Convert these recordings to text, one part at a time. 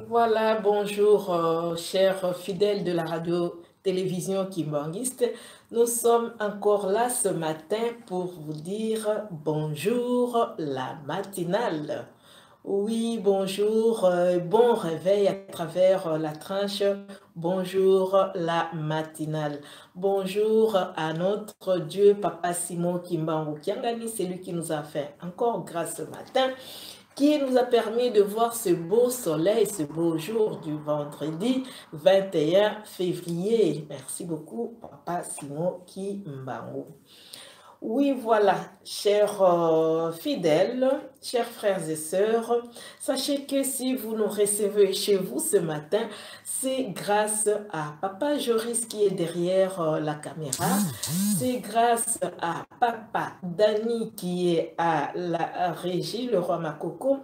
Voilà, bonjour, chers fidèles de la radio-télévision Kimbanguiste. Nous sommes encore là ce matin pour vous dire bonjour la matinale. Oui, bonjour, bon réveil à travers la tranche. Bonjour la matinale. Bonjour à notre Dieu, Papa Simon Kimbangu Kiangani, c'est lui qui nous a fait encore grâce ce matin, qui nous a permis de voir ce beau soleil, ce beau jour du vendredi 21 février. Merci beaucoup, Papa Simon Kimbangu. Oui, voilà, chers fidèles, chers frères et sœurs, sachez que si vous nous recevez chez vous ce matin, c'est grâce à Papa Joris qui est derrière la caméra, c'est grâce à Papa Dani qui est à la régie, le roi Makoko,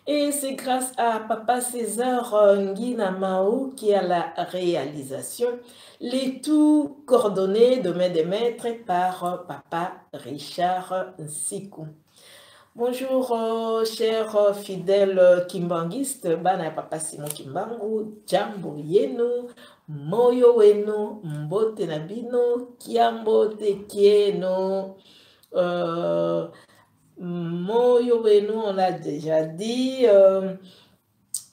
et c'est grâce à Papa César Nguina Mao qui est à la réalisation. Les tout coordonnés de main des maîtres par Papa Richard Nsikou. Bonjour, chers fidèles kimbanguistes, bana Papa Simon Kimbangu, jambo yenu, moyo wenu, mbote nabino, kiambo te kieno, moyo wenu, on l'a déjà dit,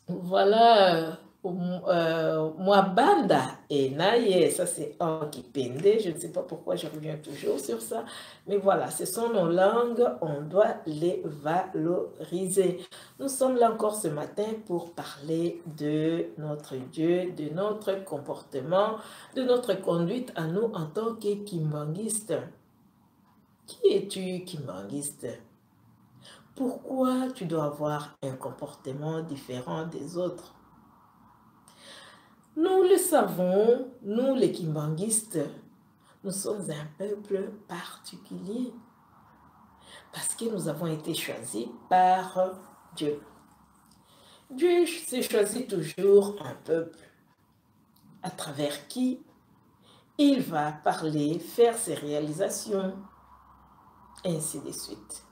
voilà, Mwabanda et Naye, ça c'est un qui pendait, je ne sais pas pourquoi je reviens toujours sur ça, mais voilà, ce sont nos langues, on doit les valoriser. Nous sommes là encore ce matin pour parler de notre Dieu, de notre comportement, de notre conduite à nous en tant que kimbanguistes. Qui es-tu, kimbanguiste? Pourquoi tu dois avoir un comportement différent des autres? Nous le savons, nous les kimbanguistes, nous sommes un peuple particulier parce que nous avons été choisis par Dieu. Dieu s'est choisi toujours un peuple à travers qui il va parler, faire ses réalisations, et ainsi de suite.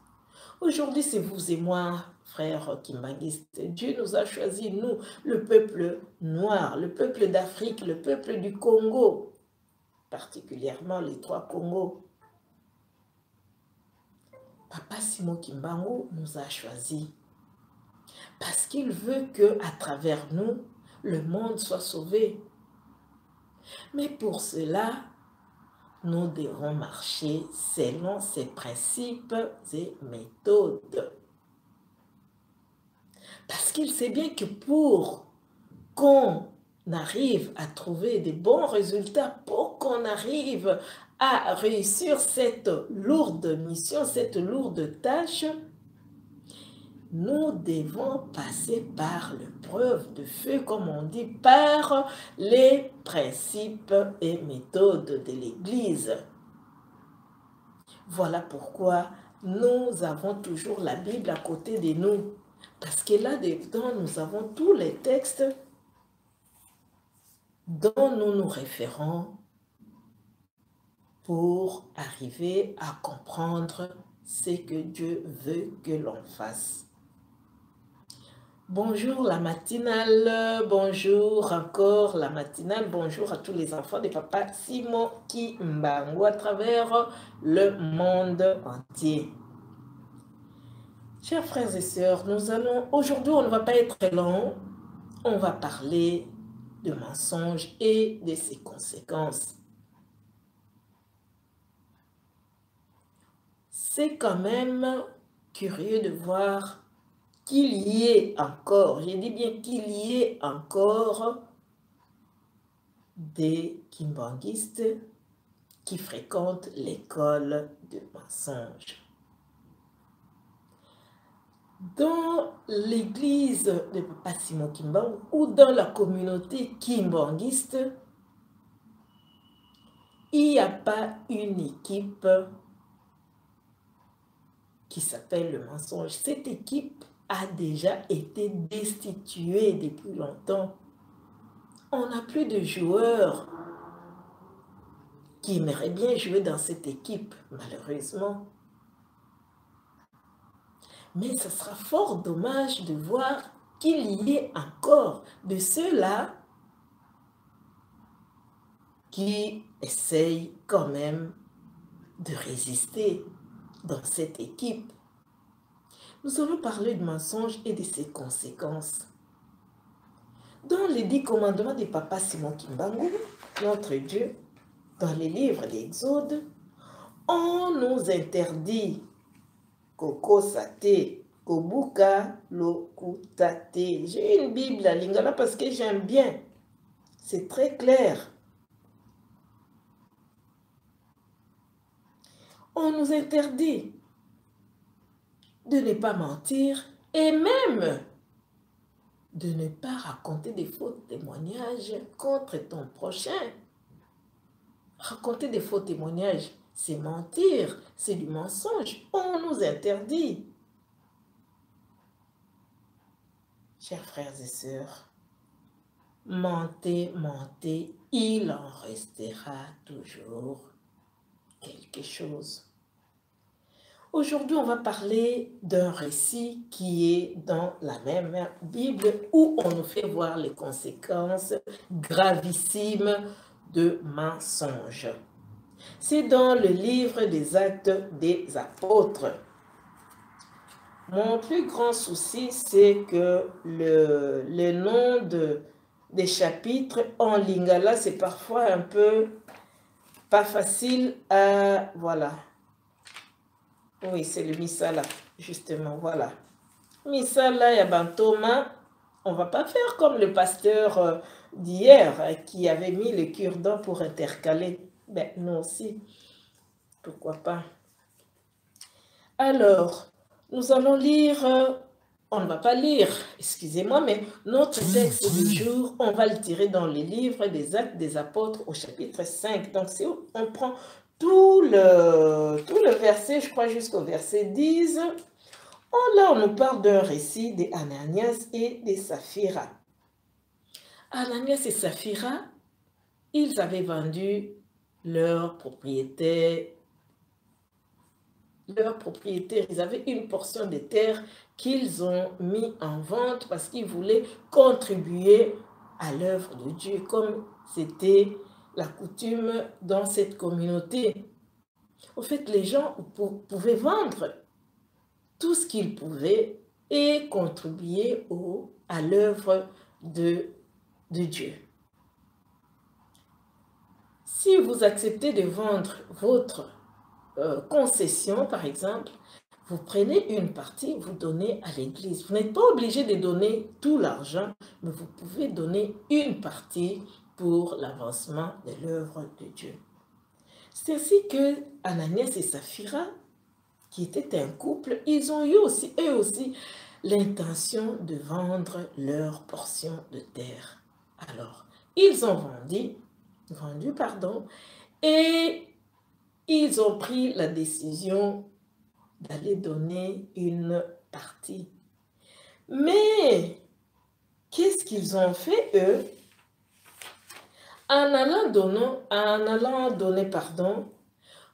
Aujourd'hui, c'est vous et moi, frères kimbanguistes. Dieu nous a choisis, nous, le peuple noir, le peuple d'Afrique, le peuple du Congo, particulièrement les trois Congos. Papa Simon Kimbangu nous a choisis parce qu'il veut que, à travers nous, le monde soit sauvé. Mais pour cela, nous devons marcher selon ses principes et méthodes. Parce qu'il sait bien que pour qu'on arrive à trouver des bons résultats, pour qu'on arrive à réussir cette lourde mission, cette lourde tâche, nous devons passer par l'épreuve de feu, comme on dit, par les principes et méthodes de l'Église. Voilà pourquoi nous avons toujours la Bible à côté de nous. Parce que là-dedans, nous avons tous les textes dont nous nous référons pour arriver à comprendre ce que Dieu veut que l'on fasse. Bonjour la matinale, bonjour encore la matinale, bonjour à tous les enfants de Papa Simon Kimbangu à travers le monde entier. Chers frères et sœurs, aujourd'hui on ne va pas être long, on va parler de mensonges et de ses conséquences. C'est quand même curieux de voir qu'il y ait encore, je dis bien qu'il y ait encore des kimbanguistes qui fréquentent l'école de mensonges. Dans l'église de Papa Simon Kimbangu ou dans la communauté kimbanguiste, il n'y a pas une équipe qui s'appelle le mensonge. Cette équipe a déjà été destituée depuis longtemps. On n'a plus de joueurs qui aimeraient bien jouer dans cette équipe, malheureusement. Mais ce sera fort dommage de voir qu'il y ait encore de ceux-là qui essayent quand même de résister dans cette équipe. Nous allons parler du mensonge et de ses conséquences. Dans les 10 commandements de Papa Simon Kimbangu, notre Dieu, dans les livres d'Exode, on nous interdit Koko Sate, Kobuka Lokutate. J'ai une Bible à Lingala parce que j'aime bien. C'est très clair. On nous interdit de ne pas mentir et même de ne pas raconter des faux témoignages contre ton prochain. Raconter des faux témoignages, c'est mentir, c'est du mensonge. On nous interdit. Chers frères et sœurs, mentez, mentez, il en restera toujours quelque chose. Aujourd'hui, on va parler d'un récit qui est dans la même Bible où on nous fait voir les conséquences gravissimes de mensonges. C'est dans le livre des Actes des Apôtres. Mon plus grand souci, c'est que le nom des chapitres en lingala, c'est parfois un peu pas facile à... Voilà. Oui, c'est le Misala, justement, voilà. Misala et Bantoma, on ne va pas faire comme le pasteur d'hier qui avait mis le cure-dent pour intercaler. Ben, nous aussi, pourquoi pas. Alors, nous allons lire, on ne va pas lire, excusez-moi, mais notre texte du jour, on va le tirer dans le livre des Actes des Apôtres au chapitre 5. Donc, si on prend tout le verset, je crois jusqu'au verset 10, là, on nous parle d'un récit d'Ananias et de Saphira. Ananias et Saphira, ils avaient vendu leur propriété. Ils avaient une portion de terre qu'ils ont mis en vente parce qu'ils voulaient contribuer à l'œuvre de Dieu, comme c'était la coutume dans cette communauté. En fait, les gens pouvaient vendre tout ce qu'ils pouvaient et contribuer à l'œuvre de Dieu. Si vous acceptez de vendre votre concession, par exemple, vous prenez une partie, vous donnez à l'église. Vous n'êtes pas obligé de donner tout l'argent, mais vous pouvez donner une partie pour l'avancement de l'œuvre de Dieu. C'est ainsi que Ananias et Saphira, qui étaient un couple, ils ont eu aussi, eux aussi, l'intention de vendre leur portion de terre. Alors, ils ont vendu, et ils ont pris la décision d'aller donner une partie. Mais, qu'est-ce qu'ils ont fait, eux? En allant donner,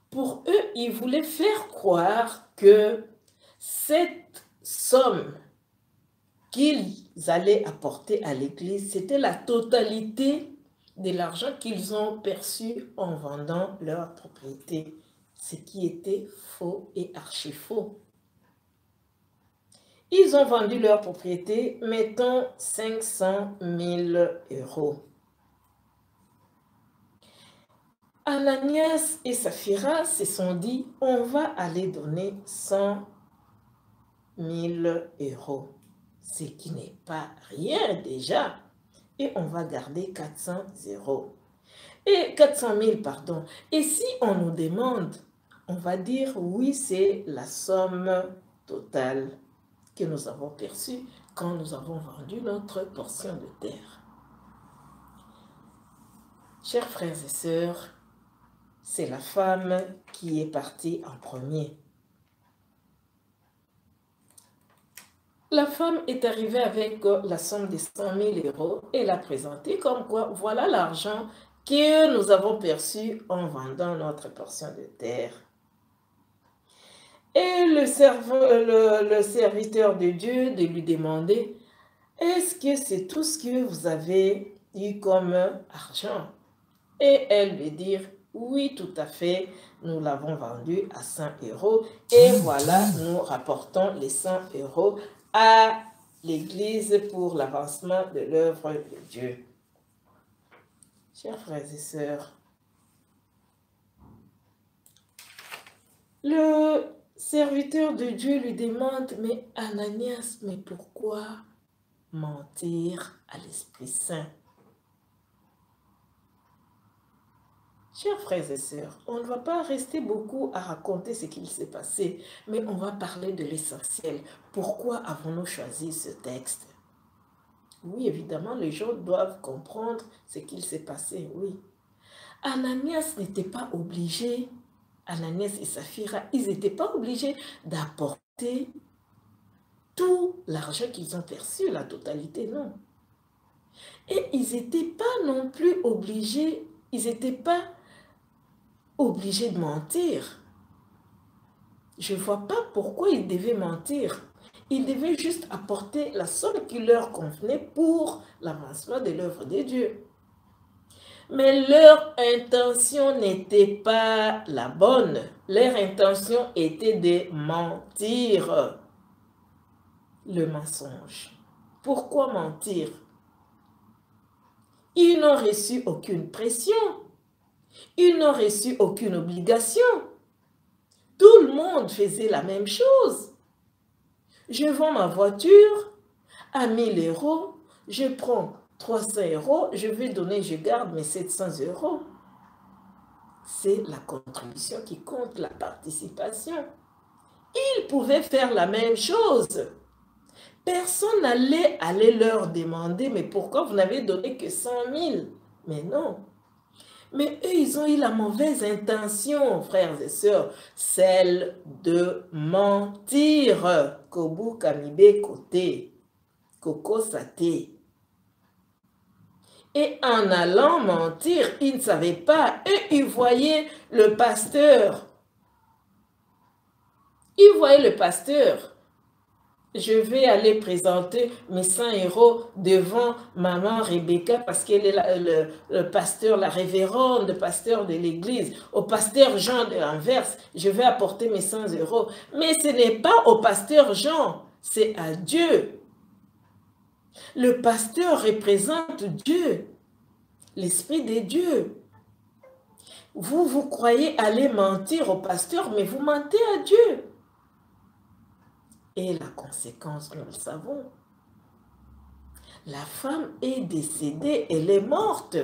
pour eux, ils voulaient faire croire que cette somme qu'ils allaient apporter à l'église, c'était la totalité de l'argent qu'ils ont perçu en vendant leur propriété, ce qui était faux et archi faux. Ils ont vendu leur propriété, mettons 500 000 euros. Ananias et Saphira se sont dit, on va aller donner 100 000 euros, ce qui n'est pas rien déjà. Et on va garder 400 euros. Et 400 000, pardon. Et si on nous demande, on va dire oui, c'est la somme totale que nous avons perçue quand nous avons vendu notre portion de terre. Chers frères et sœurs, c'est la femme qui est partie en premier. La femme est arrivée avec la somme de 100 000 euros et l'a présentée comme quoi, voilà l'argent que nous avons perçu en vendant notre portion de terre. Et le serviteur de Dieu de lui demander, est-ce que c'est tout ce que vous avez eu comme argent? Et elle veut dire, oui, tout à fait, nous l'avons vendu à 100 euros et voilà, nous rapportons les 100 euros à l'Église pour l'avancement de l'œuvre de Dieu. Chers frères et sœurs, le serviteur de Dieu lui demande, mais Ananias, mais pourquoi mentir à l'Esprit Saint? Chers frères et sœurs, on ne va pas rester beaucoup à raconter ce qu'il s'est passé, mais on va parler de l'essentiel. Pourquoi avons-nous choisi ce texte? Oui, évidemment, les gens doivent comprendre ce qu'il s'est passé, oui. Ananias n'était pas obligé, Ananias et Saphira, ils n'étaient pas obligés d'apporter tout l'argent qu'ils ont perçu, la totalité, non. Et ils n'étaient pas non plus obligés, de mentir. Je ne vois pas pourquoi ils devaient mentir. Ils devaient juste apporter la somme qui leur convenait pour l'avancement de l'œuvre de Dieu. Mais leur intention n'était pas la bonne. Leur intention était de mentir. Le mensonge. Pourquoi mentir? Ils n'ont reçu aucune pression. Ils n'ont reçu aucune obligation. Tout le monde faisait la même chose. Je vends ma voiture à 1000 euros, je prends 300 euros, je vais donner, je garde mes 700 euros. C'est la contribution qui compte, la participation. Ils pouvaient faire la même chose. Personne n'allait leur demander, mais pourquoi vous n'avez donné que 100 000? Mais non. Mais eux, ils ont eu la mauvaise intention, frères et sœurs, celle de mentir. Kobu Kamibe Kote, Koko Sate. Et en allant mentir, ils ne savaient pas. Et ils voyaient le pasteur. Ils voyaient le pasteur. Je vais aller présenter mes 100 euros devant maman Rebecca parce qu'elle est le pasteur, la révérende, le pasteur de l'église. Au pasteur Jean de Anvers, je vais apporter mes 100 euros. Mais ce n'est pas au pasteur Jean, c'est à Dieu. Le pasteur représente Dieu, l'Esprit de Dieu. Vous croyez aller mentir au pasteur, mais vous mentez à Dieu. Et la conséquence, nous le savons. La femme est décédée, elle est morte.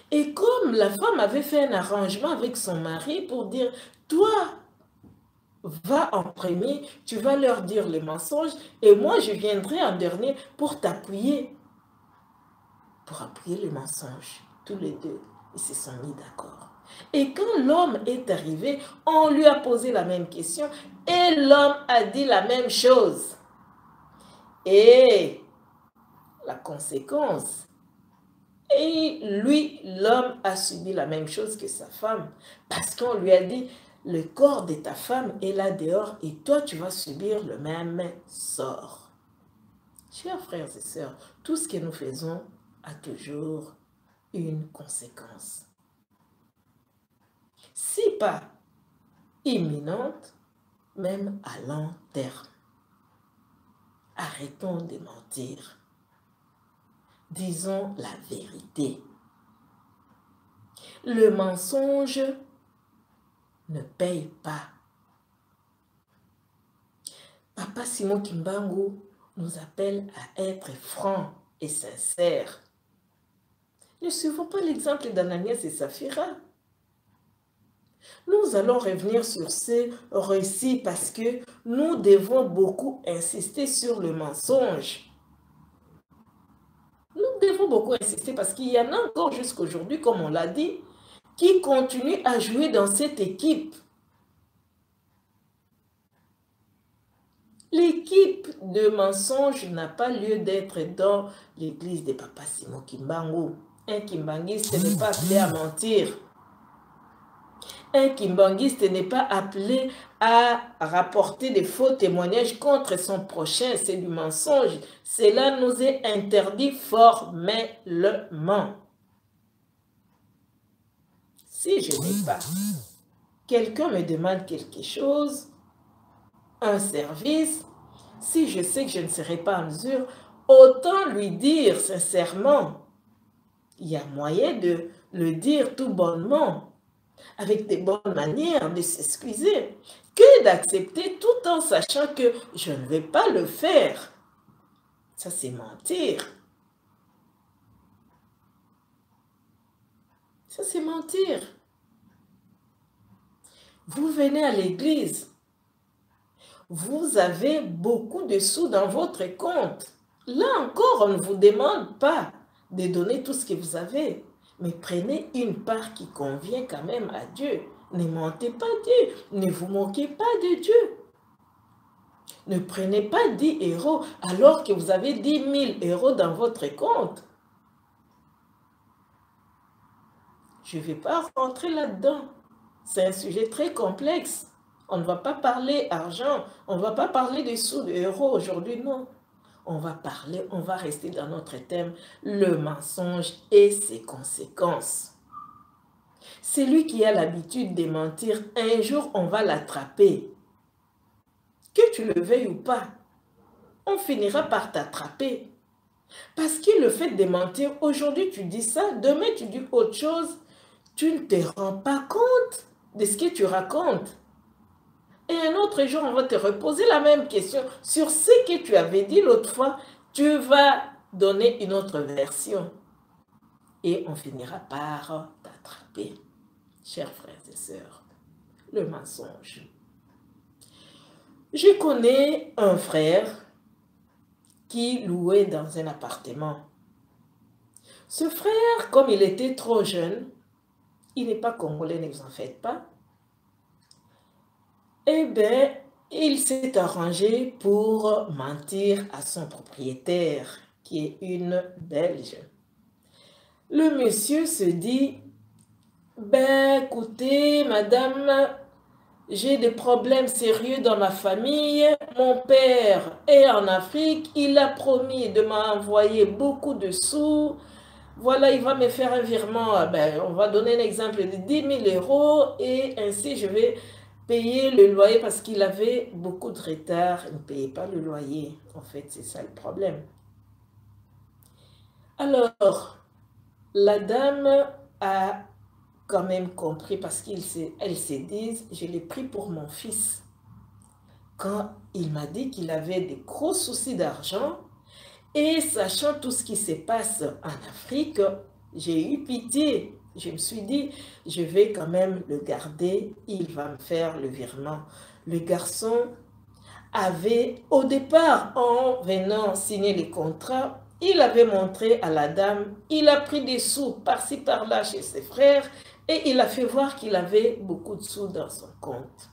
Et comme la femme avait fait un arrangement avec son mari pour dire, toi, va en premier, tu vas leur dire le mensonge et moi, je viendrai en dernier pour t'appuyer. Pour appuyer le mensonge. Tous les deux, ils se sont mis d'accord. Et quand l'homme est arrivé, on lui a posé la même question et l'homme a dit la même chose. Et la conséquence, et lui, l'homme a subi la même chose que sa femme parce qu'on lui a dit, le corps de ta femme est là dehors et toi, tu vas subir le même sort. Chers frères et sœurs, tout ce que nous faisons a toujours une conséquence. Si pas imminente, même à long terme. Arrêtons de mentir. Disons la vérité. Le mensonge ne paye pas. Papa Simon Kimbangu nous appelle à être francs et sincères. Ne suivons pas l'exemple d'Ananias et Saphira. Nous allons revenir sur ce récit parce que nous devons beaucoup insister sur le mensonge. Nous devons beaucoup insister parce qu'il y en a encore jusqu'à aujourd'hui, comme on l'a dit, qui continuent à jouer dans cette équipe. L'équipe de mensonges n'a pas lieu d'être dans l'église de Papa Simon Kimbangu. Un Kimbangiste n'est pas appelé à mentir. Un kimbanguiste n'est pas appelé à rapporter des faux témoignages contre son prochain, c'est du mensonge. Cela nous est interdit formellement. Si je n'ai pas, quelqu'un me demande quelque chose, un service, si je sais que je ne serai pas en mesure, autant lui dire sincèrement. Il y a moyen de le dire tout bonnement, avec des bonnes manières, de s'excuser, que d'accepter tout en sachant que je ne vais pas le faire. Ça, c'est mentir. Ça, c'est mentir. Vous venez à l'église. Vous avez beaucoup de sous dans votre compte. Là encore, on ne vous demande pas de donner tout ce que vous avez. Mais prenez une part qui convient quand même à Dieu. Ne mentez pas Dieu. Ne vous moquez pas de Dieu. Ne prenez pas 10 € alors que vous avez 10 000 € dans votre compte. Je ne vais pas rentrer là-dedans. C'est un sujet très complexe. On ne va pas parler argent, on ne va pas parler de sous de euros aujourd'hui, non. On va rester dans notre thème, le mensonge et ses conséquences. Celui qui a l'habitude de mentir, un jour on va l'attraper. Que tu le veuilles ou pas, on finira par t'attraper. Parce que le fait de mentir, aujourd'hui tu dis ça, demain tu dis autre chose, tu ne te rends pas compte de ce que tu racontes. Et un autre jour, on va te reposer la même question sur ce que tu avais dit l'autre fois. Tu vas donner une autre version. Et on finira par t'attraper. Chers frères et sœurs, le mensonge. Je connais un frère qui louait dans un appartement. Ce frère, comme il était trop jeune, il n'est pas congolais, ne vous en faites pas, eh bien, il s'est arrangé pour mentir à son propriétaire, qui est une Belge. Le monsieur se dit, ben écoutez, madame, j'ai des problèmes sérieux dans ma famille. Mon père est en Afrique, il a promis de m'envoyer beaucoup de sous. Voilà, il va me faire un virement, ben, on va donner un exemple de 10 000 € et ainsi je vais payer le loyer parce qu'il avait beaucoup de retard, il ne payait pas le loyer. En fait, c'est ça le problème. Alors, la dame a quand même compris parce qu'elle s'est dit, je l'ai pris pour mon fils. Quand il m'a dit qu'il avait des gros soucis d'argent et sachant tout ce qui se passe en Afrique, j'ai eu pitié. Je me suis dit, je vais quand même le garder, il va me faire le virement. Le garçon avait, au départ, en venant signer les contrats, il avait montré à la dame, il a pris des sous par-ci par-là chez ses frères et il a fait voir qu'il avait beaucoup de sous dans son compte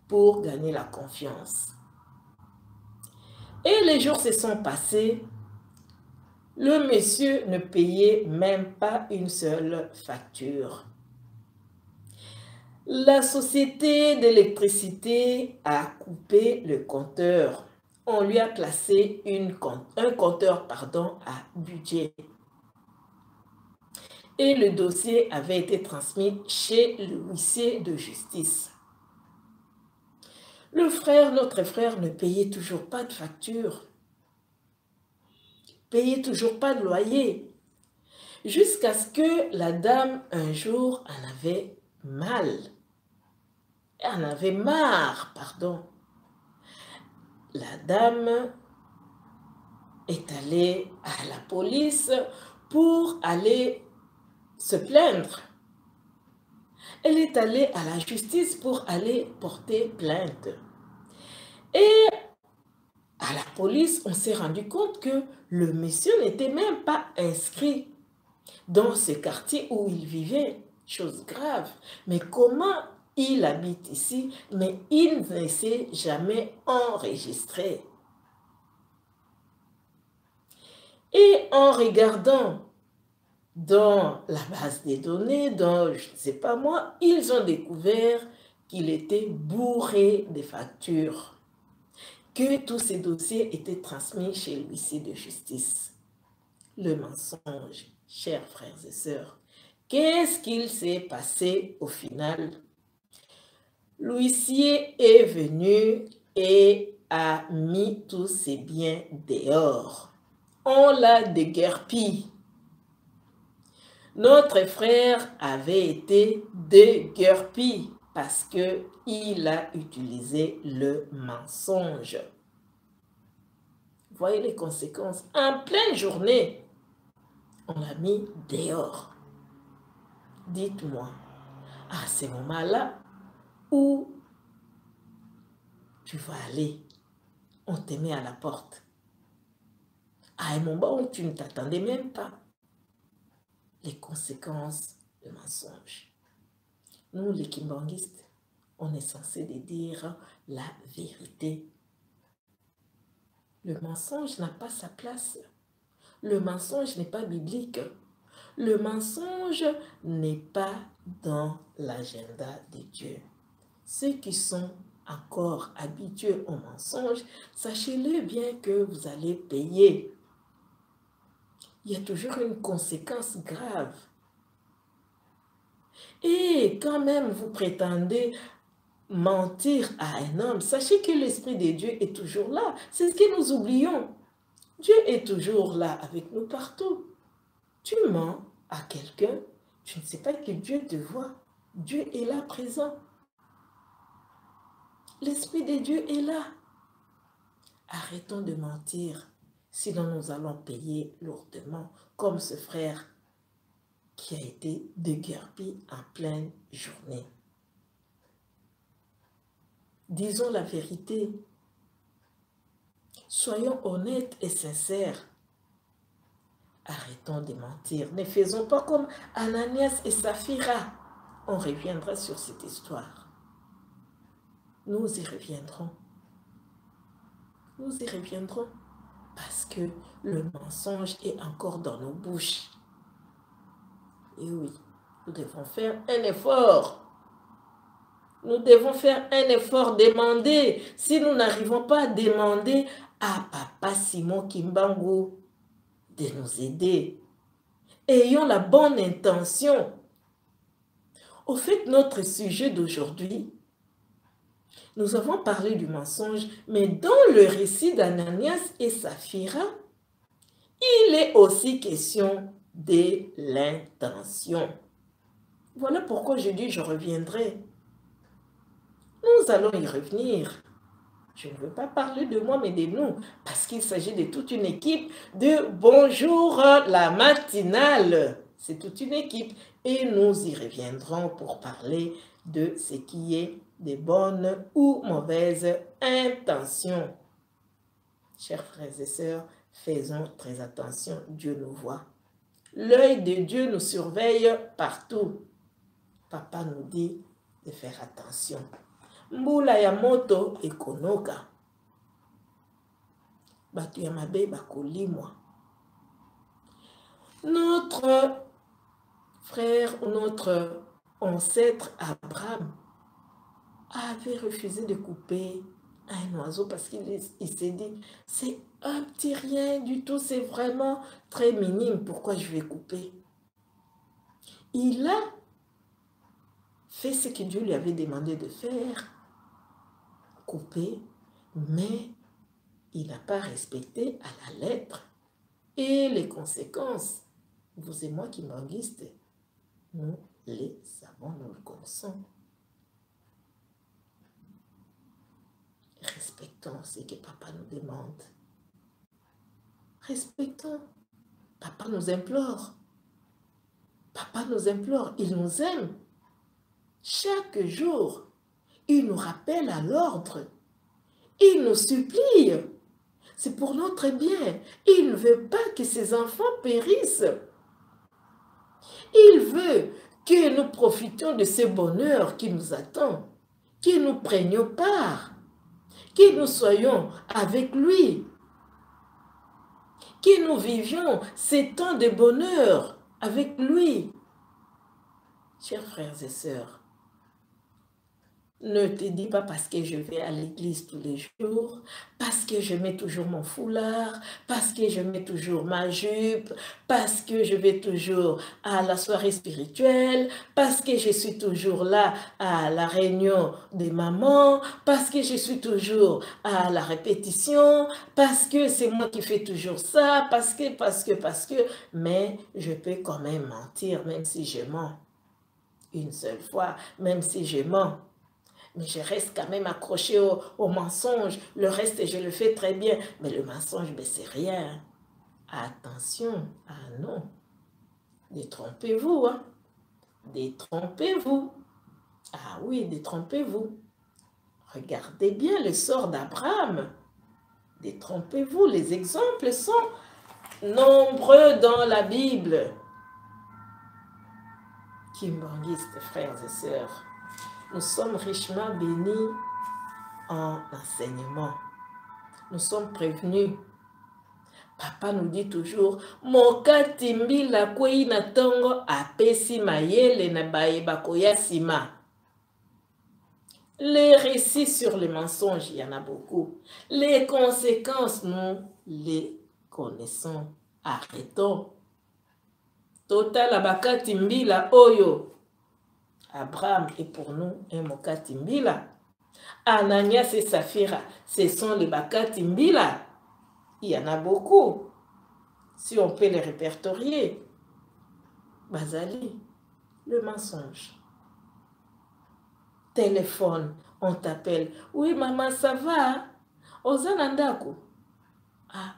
pour gagner la confiance. Et les jours se sont passés. Le monsieur ne payait même pas une seule facture. La société d'électricité a coupé le compteur. On lui a placé un compteur à budget. Et le dossier avait été transmis chez le huissier de justice. Notre frère ne payait toujours pas de facture. Payait toujours pas de loyer. Jusqu'à ce que la dame, un jour, en avait marre, pardon. La dame est allée à la police pour aller se plaindre. Elle est allée à la justice pour aller porter plainte. Et à la police, on s'est rendu compte que le monsieur n'était même pas inscrit dans ce quartier où il vivait. Chose grave. Mais comment il habite ici, mais il ne s'est jamais enregistré? Et en regardant dans la base des données, dans, je ne sais pas moi, ils ont découvert qu'il était bourré de factures, que tous ces dossiers étaient transmis chez l'huissier de justice. Le mensonge, chers frères et sœurs. Qu'est-ce qu'il s'est passé au final? L'huissier est venu et a mis tous ses biens dehors. On l'a déguerpi. Notre frère avait été déguerpi parce qu'il a utilisé le mensonge. Voyez les conséquences. En pleine journée, on l'a mis dehors. Dites-moi, à ce moment-là, où tu vas aller? On te met à la porte. À un moment où tu ne t'attendais même pas. Les conséquences du mensonge. Nous, les kimbanguistes, on est censé dire la vérité. Le mensonge n'a pas sa place. Le mensonge n'est pas biblique. Le mensonge n'est pas dans l'agenda de Dieu. Ceux qui sont encore habitués au mensonge, sachez-le bien que vous allez payer. Il y a toujours une conséquence grave. Et quand même vous prétendez mentir à un homme, sachez que l'Esprit de Dieu est toujours là. C'est ce que nous oublions. Dieu est toujours là avec nous partout. Tu mens à quelqu'un, tu ne sais pas que Dieu te voit. Dieu est là présent. L'Esprit de Dieu est là. Arrêtons de mentir, sinon nous allons payer lourdement, comme ce frère qui a été déguerpi en pleine journée. Disons la vérité. Soyons honnêtes et sincères. Arrêtons de mentir. Ne faisons pas comme Ananias et Saphira. On reviendra sur cette histoire. Nous y reviendrons. Nous y reviendrons parce que le mensonge est encore dans nos bouches. Et oui, nous devons faire un effort. Nous devons faire un effort, demander. Si nous n'arrivons pas à demander à Papa Simon Kimbangu de nous aider, ayons la bonne intention. Au fait, notre sujet d'aujourd'hui, nous avons parlé du mensonge, mais dans le récit d'Ananias et Saphira, il est aussi question de l'intention. Voilà pourquoi je dis je reviendrai. Nous allons y revenir. Je ne veux pas parler de moi, mais de nous, parce qu'il s'agit de toute une équipe de Bonjour la matinale. C'est toute une équipe et nous y reviendrons pour parler de ce qui est de bonnes ou mauvaises intentions. Chers frères et sœurs, faisons très attention, Dieu nous voit. L'œil de Dieu nous surveille partout. Papa nous dit de faire attention. Mbula ya moto ekonoka. Batu ya mabe bakolimwa. Notre frère, notre ancêtre Abraham avait refusé de couper un oiseau parce qu'il s'est dit, c'est un petit rien du tout, c'est vraiment très minime, pourquoi je vais couper? Il a fait ce que Dieu lui avait demandé de faire, couper, mais il n'a pas respecté à la lettre. Et les conséquences, vous et moi qui manguistes, nous les savons, nous le connaissons. Respectons ce que papa nous demande. Respectons. Papa nous implore. Papa nous implore. Il nous aime. Chaque jour, il nous rappelle à l'ordre. Il nous supplie. C'est pour notre bien. Il ne veut pas que ses enfants périssent. Il veut que nous profitions de ce bonheur qui nous attend, que nous prenions part, que nous soyons avec lui, que nous vivions ces temps de bonheur avec lui. Chers frères et sœurs, ne te dis pas parce que je vais à l'église tous les jours, parce que je mets toujours mon foulard, parce que je mets toujours ma jupe, parce que je vais toujours à la soirée spirituelle, parce que je suis toujours là à la réunion des mamans, parce que je suis toujours à la répétition, parce que c'est moi qui fais toujours ça, parce que, mais je peux quand même mentir, même si je mens une seule fois, même si je mens. Mais je reste quand même accroché au mensonge. Le reste, je le fais très bien. Mais le mensonge, ben, c'est rien. Attention. Ah non. Détrompez-vous. Hein. Détrompez-vous. Ah oui, détrompez-vous. Regardez bien le sort d'Abraham. Détrompez-vous. Les exemples sont nombreux dans la Bible. Kimbanguistes, frères et sœurs, nous sommes richement bénis en enseignement. Nous sommes prévenus. Papa nous dit toujours, mokati mbila kwei na tongo apesi mayele na baeba koya sima. Les récits sur les mensonges, il y en a beaucoup. Les conséquences, nous les connaissons. Arrêtons. Total abakati mbila oyo. Abraham est pour nous un mokati mbila. Ananias et Saphira, ce sont les bakati mbila. Il y en a beaucoup. Si on peut les répertorier. Bazali, le mensonge. Téléphone, on t'appelle. Oui, maman, ça va? Ozanandako. Ah,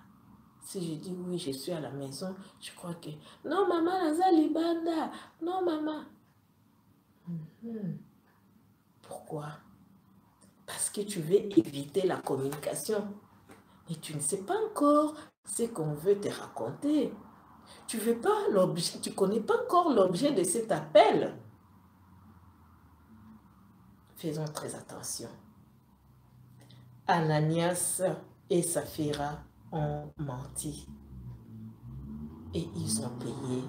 si je dis oui, je suis à la maison, je crois que... Non, maman, Nazali Banda. Non, maman. Pourquoi? Parce que tu veux éviter la communication. Mais tu ne sais pas encore ce qu'on veut te raconter. Tu ne connais pas encore l'objet de cet appel. Faisons très attention. Ananias et Saphira ont menti. Et ils ont payé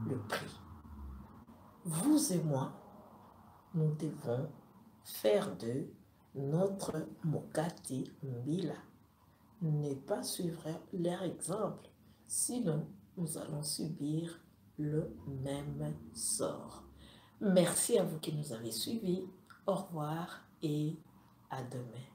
le prix. Vous et moi, nous devons faire de notre Mokati Mbila. Ne pas suivre leur exemple. Sinon, nous allons subir le même sort. Merci à vous qui nous avez suivis. Au revoir et à demain.